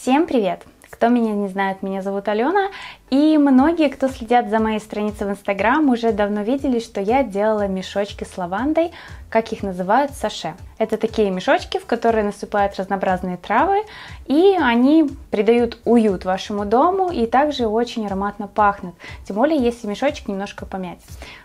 Всем привет! Кто меня не знает, меня зовут Алена, и многие, кто следят за моей страницей в Инстаграм, уже давно видели, что я делала мешочки с лавандой, как их называют, саше. Это такие мешочки, в которые насыпают разнообразные травы, и они придают уют вашему дому и также очень ароматно пахнут, тем более если мешочек немножко помять.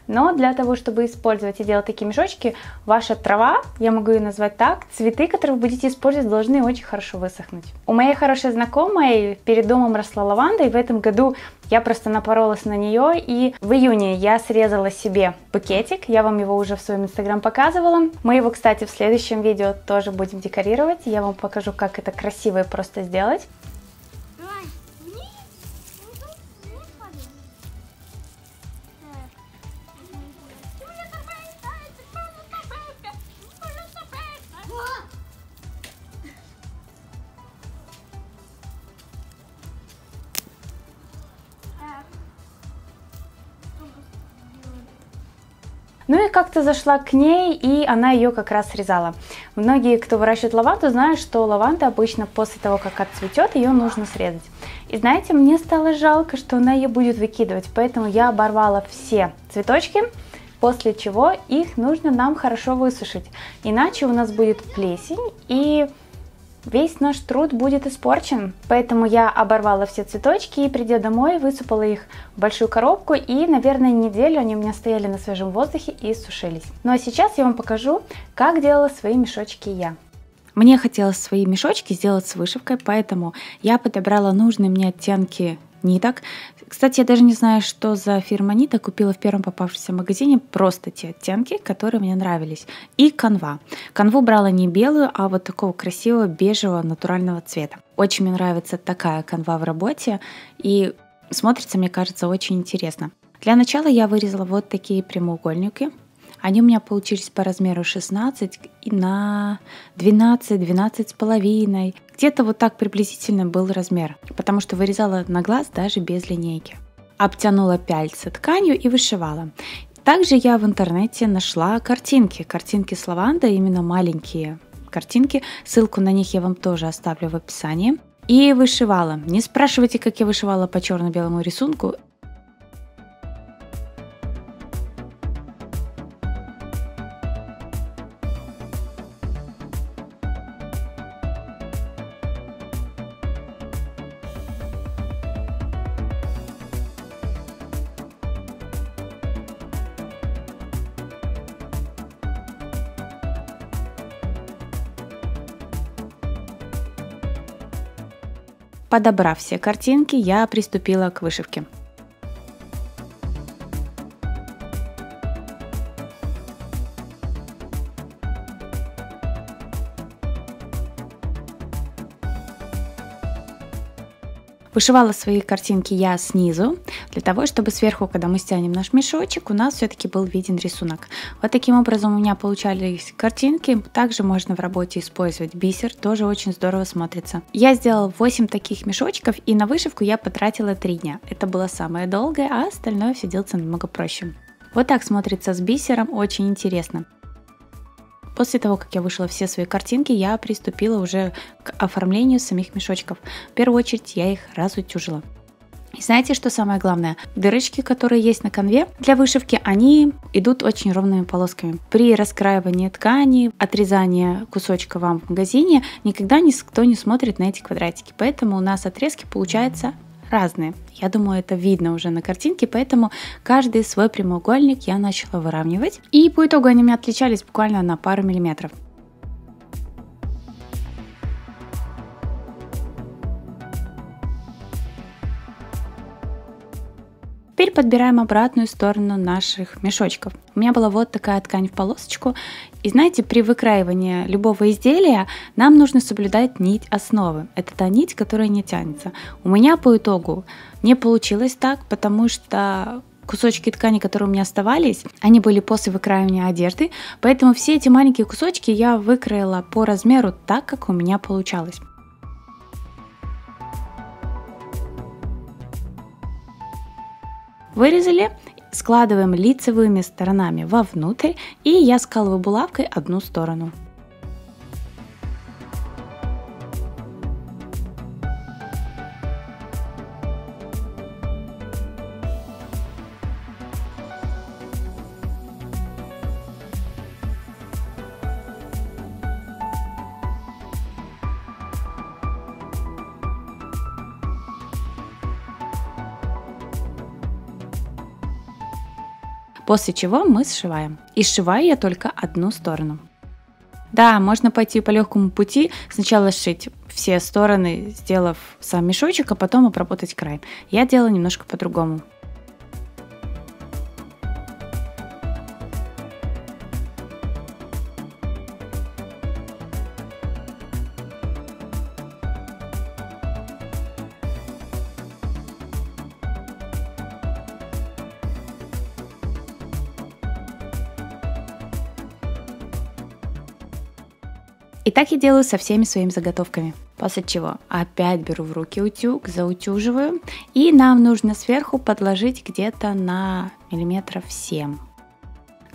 Но для того, чтобы использовать и делать такие мешочки, ваша трава, я могу ее назвать так, цветы, которые вы будете использовать, должны очень хорошо высохнуть. У моей хорошей знакомой перед домом росла лаванда, и в этом году я просто напоролась на нее, и в июне я срезала себе букетик, я вам его уже в своем инстаграм показывала. Мы его, кстати, в следующем видео тоже будем декорировать, я вам покажу, как это красиво и просто сделать. Ну и как-то зашла к ней, и она ее как раз срезала. Многие, кто выращивает лаванду, знают, что лаванда обычно после того, как отцветет, ее нужно срезать. И знаете, мне стало жалко, что она ее будет выкидывать, поэтому я оборвала все цветочки, после чего их нужно нам хорошо высушить. Иначе у нас будет плесень, и весь наш труд будет испорчен. Поэтому я оборвала все цветочки и, придя домой, высыпала их в большую коробку, и, наверное, неделю они у меня стояли на свежем воздухе и сушились. Ну а сейчас я вам покажу, как делала свои мешочки я. Мне хотелось свои мешочки сделать с вышивкой, поэтому я подобрала нужные мне оттенки ниток. Кстати, я даже не знаю, что за фирма ниток, купила в первом попавшемся магазине просто те оттенки, которые мне нравились. И канва. Канву брала не белую, а вот такого красивого бежевого натурального цвета. Очень мне нравится такая канва в работе, и смотрится, мне кажется, очень интересно. Для начала я вырезала вот такие прямоугольники. Они у меня получились по размеру 16 на 12, 12,5. Где-то вот так приблизительно был размер, потому что вырезала на глаз даже без линейки. Обтянула пяльцы тканью и вышивала. Также я в интернете нашла картинки с лавандой, именно маленькие картинки. Ссылку на них я вам тоже оставлю в описании. И вышивала. Не спрашивайте, как я вышивала по черно-белому рисунку. Подобрав все картинки, я приступила к вышивке. Вышивала свои картинки я снизу, для того, чтобы сверху, когда мы стянем наш мешочек, у нас все-таки был виден рисунок. Вот таким образом у меня получались картинки. Также можно в работе использовать бисер, тоже очень здорово смотрится. Я сделала 8 таких мешочков, и на вышивку я потратила 3 дня. Это было самое долгое, а остальное все делается намного проще. Вот так смотрится с бисером, очень интересно. После того, как я вышила все свои картинки, я приступила уже к оформлению самих мешочков. В первую очередь я их разутюжила. И знаете, что самое главное? Дырочки, которые есть на канве для вышивки, они идут очень ровными полосками. При раскраивании ткани, отрезании кусочка вам в магазине, никогда никто не смотрит на эти квадратики. Поэтому у нас отрезки получаются разные. Я думаю, это видно уже на картинке, поэтому каждый свой прямоугольник я начала выравнивать. И по итогу они у меня отличались буквально на пару миллиметров. Теперь подбираем обратную сторону наших мешочков. У меня была вот такая ткань в полосочку. И знаете, при выкраивании любого изделия нам нужно соблюдать нить основы. Это та нить, которая не тянется. У меня по итогу не получилось так, потому что кусочки ткани, которые у меня оставались, они были после выкраивания одежды. Поэтому все эти маленькие кусочки я выкроила по размеру так, как у меня получалось. Вырезали, складываем лицевыми сторонами вовнутрь, и я скалываю булавкой одну сторону. после чего мы сшиваем. И сшиваю я только одну сторону. Да, можно пойти по легкому пути, сначала сшить все стороны, сделав сам мешочек, а потом обработать край. Я делаю немножко по-другому. И так я делаю со всеми своими заготовками. После чего опять беру в руки утюг, заутюживаю. И нам нужно сверху подложить где-то на миллиметров 7.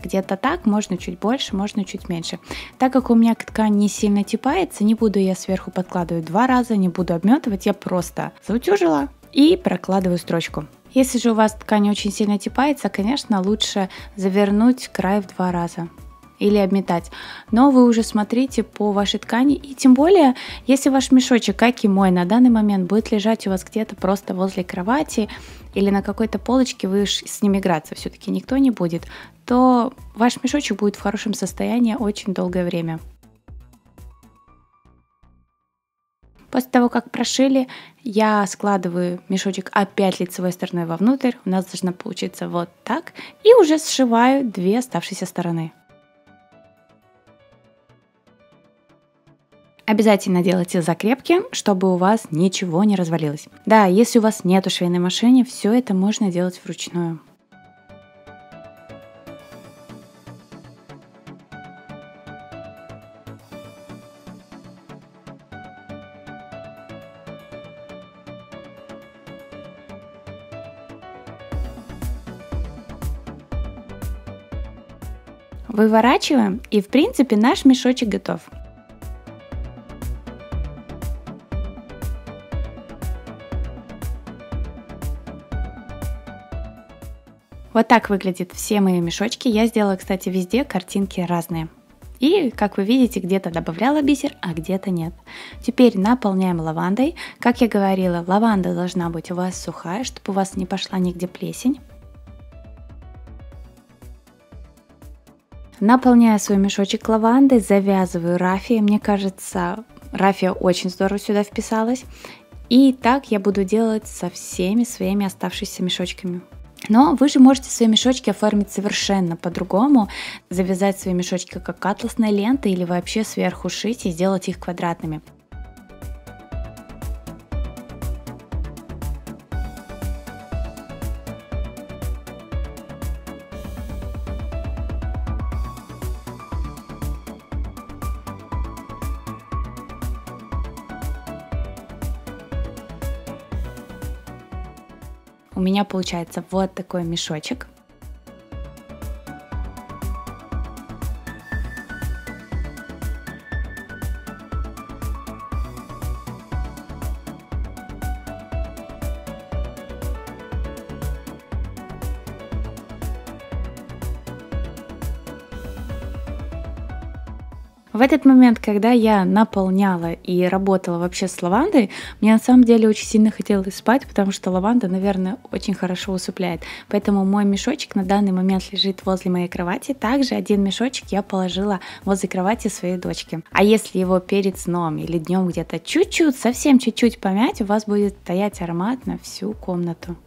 Где-то так, можно чуть больше, можно чуть меньше. Так как у меня ткань не сильно типается, не буду я сверху подкладывать 2 раза, не буду обметывать, я просто заутюжила и прокладываю строчку. Если же у вас ткань очень сильно типается, конечно, лучше завернуть край в 2 раза. Или обметать. Но вы уже смотрите по вашей ткани. И тем более, если ваш мешочек, как и мой, на данный момент будет лежать у вас где-то просто возле кровати или на какой-то полочке, вы с ним играться все-таки никто не будет, то ваш мешочек будет в хорошем состоянии очень долгое время. После того, как прошили, я складываю мешочек опять лицевой стороной вовнутрь. У нас должно получиться вот так. И уже сшиваю 2 оставшиеся стороны. Обязательно делайте закрепки, чтобы у вас ничего не развалилось. Да, если у вас нету швейной машины, все это можно делать вручную. Выворачиваем, и в принципе наш мешочек готов. Вот так выглядят все мои мешочки. Я сделала, кстати, везде картинки разные. И, как вы видите, где-то добавляла бисер, а где-то нет. Теперь наполняем лавандой. Как я говорила, лаванда должна быть у вас сухая, чтобы у вас не пошла нигде плесень. Наполняю свой мешочек лавандой, завязываю рафией. Мне кажется, рафия очень здорово сюда вписалась. И так я буду делать со всеми своими оставшимися мешочками. Но вы же можете свои мешочки оформить совершенно по-другому, завязать свои мешочки как атласной лентой или вообще сверху шить и сделать их квадратными. У меня получается вот такой мешочек. В этот момент, когда я наполняла и работала вообще с лавандой, мне на самом деле очень сильно хотелось спать, потому что лаванда, наверное, очень хорошо усыпляет. Поэтому мой мешочек на данный момент лежит возле моей кровати. Также один мешочек я положила возле кровати своей дочки. А если его перед сном или днем где-то чуть-чуть, совсем чуть-чуть помять, у вас будет стоять аромат на всю комнату.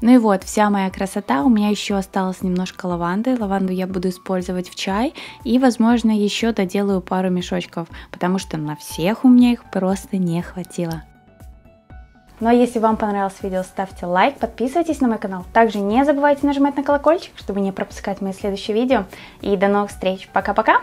Ну и вот, вся моя красота. У меня еще осталось немножко лаванды. Лаванду я буду использовать в чай. И, возможно, еще доделаю пару мешочков, потому что на всех у меня их просто не хватило. Ну а если вам понравилось видео, ставьте лайк, подписывайтесь на мой канал. Также не забывайте нажимать на колокольчик, чтобы не пропускать мои следующие видео. И до новых встреч. Пока-пока!